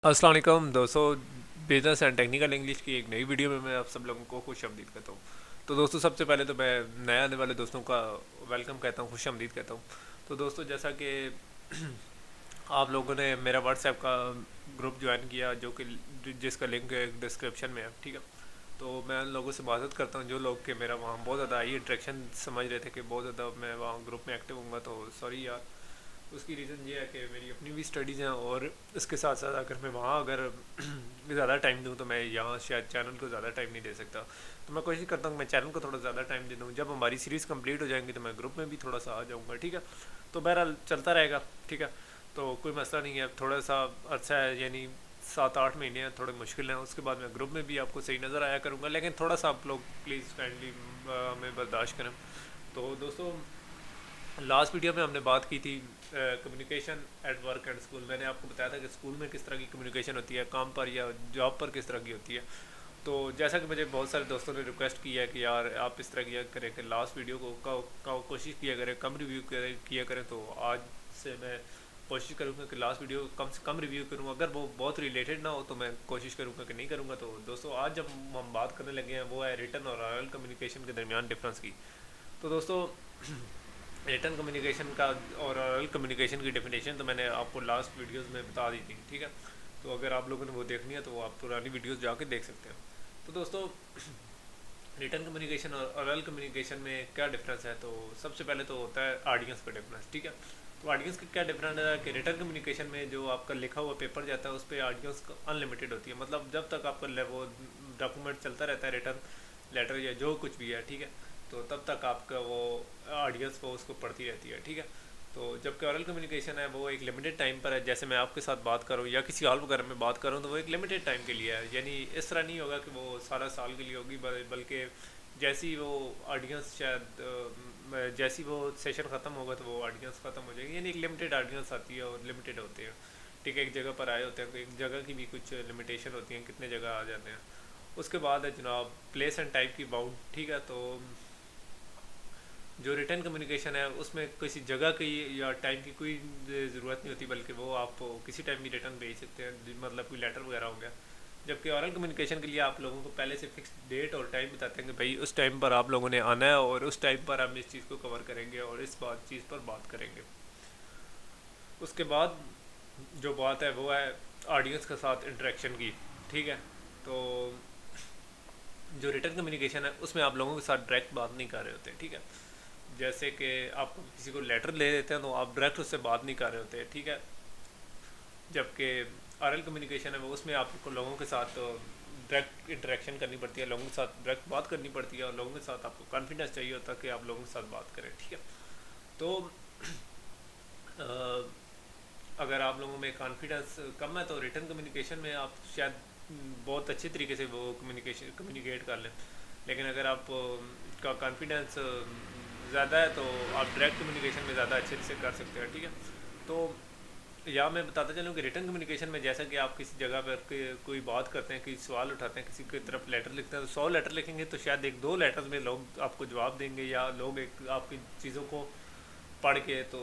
अस्सलाम वालेकुम दोस्तों। बिजनेस एंड टेक्निकल इंग्लिश की एक नई वीडियो में मैं आप सब लोगों को खुश आमदीद कहता हूँ। तो दोस्तों, सबसे पहले तो मैं नए आने वाले दोस्तों का वेलकम कहता हूँ, खुश आमदीद कहता हूँ। तो दोस्तों, जैसा कि आप लोगों ने मेरा व्हाट्सएप का ग्रुप ज्वाइन किया, जो कि जिसका लिंक डिस्क्रिप्शन में है, ठीक है। तो मैं उन लोगों से बात करता हूँ जो लोग के मेरा वहाँ बहुत ज़्यादा आई इंट्रैक्शन समझ रहे थे कि बहुत ज़्यादा मैं वहाँ ग्रुप में एक्टिव हूँगा। तो सॉरी यार, उसकी रीज़न ये है कि मेरी अपनी भी स्टडीज़ हैं, और इसके साथ साथ अगर मैं वहाँ अगर ज़्यादा टाइम दूँ तो मैं यहाँ शायद चैनल को ज़्यादा टाइम नहीं दे सकता। तो मैं कोशिश करता हूँ मैं चैनल को थोड़ा ज़्यादा टाइम दे दूँ। जब हमारी सीरीज़ कंप्लीट हो जाएंगी तो मैं ग्रुप में भी थोड़ा सा आ जाऊँगा, ठीक है। तो बहरहाल चलता रहेगा, ठीक है। तो कोई मसला नहीं है, थोड़ा सा अच्छा है, यानी 7-8 महीने हैं, थोड़े मुश्किल हैं। उसके बाद मैं ग्रुप में भी आपको सही नज़र आया करूँगा, लेकिन थोड़ा सा आप लोग प्लीज़ काइंडली हमें बर्दाश्त करें। तो दोस्तों, लास्ट वीडियो में हमने बात की थी communication at work and school. मैंने आपको बताया था कि स्कूल में किस तरह की कम्युनिकेशन होती है, काम पर या जॉब पर किस तरह की होती है। तो जैसा कि मुझे बहुत सारे दोस्तों ने रिक्वेस्ट की है कि यार आप इस तरह किया करें कि लास्ट वीडियो को कोशिश किया करें, कम रिव्यू किया करें। तो आज से मैं कोशिश करूँगा कि लास्ट वीडियो कम से कम रिव्यू करूँ। अगर वो बहुत रिलेटेड ना हो तो मैं कोशिश करूँगा कि नहीं करूँगा। तो दोस्तों, आज जब हम बात करने लगे हैं वो है रिटर्न और ऑरल कम्युनिकेशन के दरमियान डिफरेंस की। तो दोस्तों, रिटर्न कम्युनिकेशन का और ऑरल कम्युनिकेशन की डेफिनेशन तो मैंने आपको लास्ट वीडियोस में बता दी थी, ठीक है। तो अगर आप लोगों ने वो देखनी है तो आप पुरानी वीडियोस जाके देख सकते हैं। तो दोस्तों, रिटर्न कम्युनिकेशन और ऑरल कम्युनिकेशन में क्या डिफरेंस है। तो सबसे पहले तो होता है ऑडियंस का डिफरेंस, ठीक है। तो ऑडियंस का क्या डिफरेंस है कि रिटर्न कम्युनिकेशन में जो आपका लिखा हुआ पेपर जाता है उस पर ऑडियंस अनलिमिटेड होती है। मतलब जब तक आपका वो डॉक्यूमेंट चलता रहता है, रिटर्न लेटर या जो कुछ भी है, ठीक है। तो तब तक आपका वो ऑडियंस वो उसको पढ़ती रहती है, ठीक है। तो जबकि ऑरल कम्युनिकेशन है वो एक लिमिटेड टाइम पर है। जैसे मैं आपके साथ बात करूँ या किसी हॉल वगैरह में बात करूँ तो वो एक लिमिटेड टाइम के लिए है। यानी इस तरह नहीं होगा कि वो सारा साल के लिए होगी, बल्कि जैसी वो ऑडियंस शायद जैसी वो सेशन ख़त्म होगा तो वो ऑडियंस ख़त्म हो जाएगी। यानी एक लिमिटेड ऑडियंस आती है और लिमिटेड होते हैं, ठीक है। एक जगह पर आए होते हैं, एक जगह की भी कुछ लिमिटेशन होती हैं, कितने जगह आ जाते हैं। उसके बाद है जनाब प्लेस एंड टाइप की बाउंड, ठीक है। तो जो रिटर्न कम्युनिकेशन है उसमें किसी जगह की या टाइम की कोई ज़रूरत नहीं होती, बल्कि वो आप किसी टाइम भी रिटर्न भेज सकते हैं, मतलब कोई लेटर वगैरह हो गया। जबकि ऑरल कम्युनिकेशन के लिए आप लोगों को पहले से फिक्स डेट और टाइम बताते हैं कि भाई उस टाइम पर आप लोगों ने आना है और उस टाइम पर हम इस चीज़ को कवर करेंगे और इस चीज़ पर बात करेंगे। उसके बाद जो बात है वो है ऑडियंस के साथ इंटरेक्शन की, ठीक है। तो जो रिटर्न कम्युनिकेशन है उसमें आप लोगों के साथ डायरेक्ट बात नहीं कर रहे होते, ठीक है। जैसे कि आप किसी को लेटर ले देते हैं तो आप डायरेक्ट उससे बात नहीं कर रहे होते, ठीक है। जबकि आरएल कम्युनिकेशन है वो उसमें आपको लोगों के साथ डायरेक्ट इंटरेक्शन करनी पड़ती है, लोगों के साथ डायरेक्ट बात करनी पड़ती है, और लोगों के साथ आपको कॉन्फिडेंस चाहिए होता है कि आप लोगों के साथ बात करें, ठीक है। तो अगर आप लोगों में कॉन्फिडेंस कम है तो रिटर्न कम्युनिकेशन में आप शायद बहुत अच्छे तरीके से वो कम्युनिकेट कर लें। लेकिन अगर आप का कॉन्फिडेंस ज़्यादा है तो आप डायरेक्ट कम्युनिकेशन में ज़्यादा अच्छे से कर सकते हैं, ठीक है। तो या मैं बताता चलूँ कि रिटर्न कम्युनिकेशन में जैसा कि आप किसी जगह पर कोई बात करते हैं, कोई सवाल उठाते हैं, किसी की तरफ लेटर लिखते हैं, तो 100 लेटर लिखेंगे तो शायद 1-2 लेटर्स में लोग आपको जवाब देंगे, या लोग एक आपकी चीज़ों को पढ़ के तो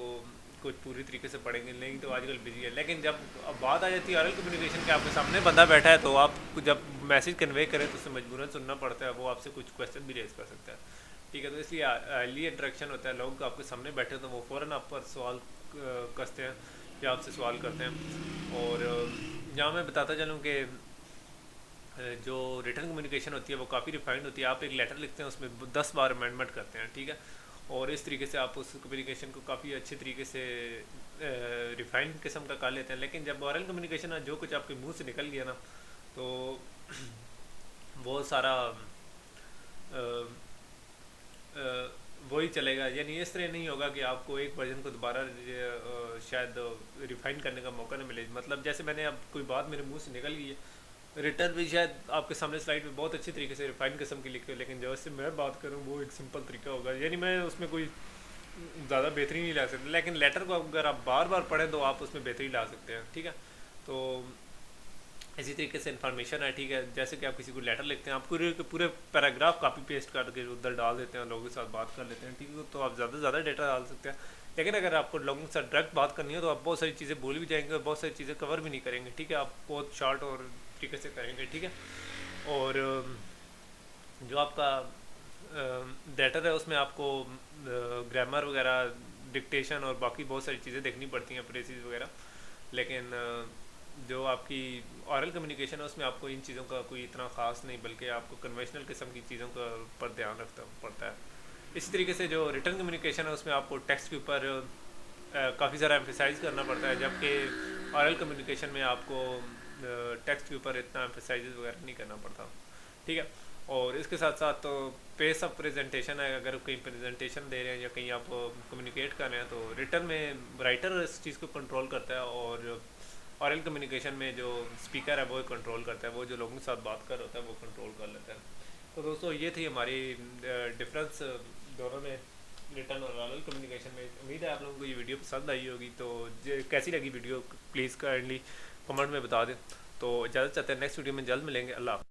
कुछ पूरी तरीके से पढ़ेंगे नहीं, तो आजकल बिजी है। लेकिन जब अब बात आ जाती है ऑरल कम्युनिकेशन के, आपके सामने बंदा बैठा है तो आप जब मैसेज कन्वे करें तो उसे मजबूरन सुनना पड़ता है, वो आपसे कुछ क्वेश्चन भी रेज कर सकता है, ठीक है। तो इसलिए अर्ली इंटरेक्शन होता है, लोग आपके सामने बैठे तो वो फ़ौरन आप पर सवाल कसते हैं या आपसे सवाल करते हैं। और यहाँ मैं बताता चलूँ कि जो रिटर्न कम्युनिकेशन होती है वो काफ़ी रिफाइंड होती है। आप एक लेटर लिखते हैं उसमें 10 बार अमेंडमेंट करते हैं, ठीक है। और इस तरीके से आप उस कम्युनिकेशन को काफ़ी अच्छे तरीके से रिफाइंड किस्म का कर लेते हैं। लेकिन जब ऑरल कम्युनिकेशन है, जो कुछ आपके मुंह से निकल गया ना, तो वो सारा अ, अ, वही चलेगा। यानी इस तरह नहीं होगा कि आपको एक वर्जन को दोबारा शायद रिफाइन करने का मौका नहीं मिले। मतलब जैसे मैंने अब कोई बात मेरे मुंह से निकल गई है, रिटर्न भी शायद आपके सामने स्लाइड में बहुत अच्छी तरीके से रिफाइन किस्म की लिखी हो, लेकिन जैसे मैं बात करूँ वो एक सिंपल तरीका होगा। यानी मैं उसमें कोई ज़्यादा बेहतरी नहीं ला सकते। लेकिन लेटर को अगर आप बार बार पढ़ें तो आप उसमें बेहतरी ला सकते हैं, ठीक है। तो इसी तरीके से इन्फॉर्मेशन है, ठीक है। जैसे कि आप किसी को लेटर लिखते हैं, आप पूरे के पूरे पैराग्राफ कॉपी पेस्ट करके उधर डाल देते हैं, लोगों के साथ बात कर लेते हैं, ठीक है। तो आप ज़्यादा से ज़्यादा डेटा डाल सकते हैं। लेकिन अगर आपको लोगों के साथ डायरेक्ट बात करनी है तो आप बहुत सारी चीज़ें भूल भी जाएंगे और बहुत सारी चीज़ें कवर भी नहीं करेंगे, ठीक है। आप बहुत शॉर्ट और तरीके से करेंगे, ठीक है। और जो आपका डेटर है उसमें आपको ग्रामर वगैरह, डिक्टेशन और बाकी बहुत सारी चीज़ें देखनी पड़ती हैं, प्रेसिस वगैरह। लेकिन जो आपकी ऑरल कम्युनिकेशन है उसमें आपको इन चीज़ों का कोई इतना ख़ास नहीं, बल्कि आपको कन्वेंशनल किस्म की चीज़ों का पर ध्यान रखना पड़ता है। इसी तरीके से जो रिटर्न कम्युनिकेशन है उसमें आपको टेक्स्ट के ऊपर काफ़ी ज़्यादा एम्फेसाइज करना पड़ता है, जबकि ऑरल कम्युनिकेशन में आपको टेक्स्ट के ऊपर इतना एम्फेसाइज वगैरह नहीं करना पड़ता, ठीक है। और इसके साथ साथ तो पेस ऑफ प्रेजेंटेशन है, अगर कहीं प्रेजेंटेशन दे रहे हैं या कहीं आप कम्युनिकेट कर रहे हैं तो रिटर्न में राइटर इस चीज़ को कंट्रोल करता है, और ऑरल कम्युनिकेशन में जो स्पीकर है वो कंट्रोल करता है, वो जो लोगों के साथ बात कर रहा होता है वो कंट्रोल कर लेता है। तो दोस्तों ये थी हमारी डिफरेंस दोनों में, रिटर्न और ऑरल कम्युनिकेशन में। उम्मीद है आप लोगों को ये वीडियो पसंद आई होगी। तो कैसी लगी वीडियो प्लीज़ काइंडली कमेंट में बता दें। तो इजाज़त चाहते हैं, नेक्स्ट वीडियो में जल्द मिलेंगे। अल्लाह।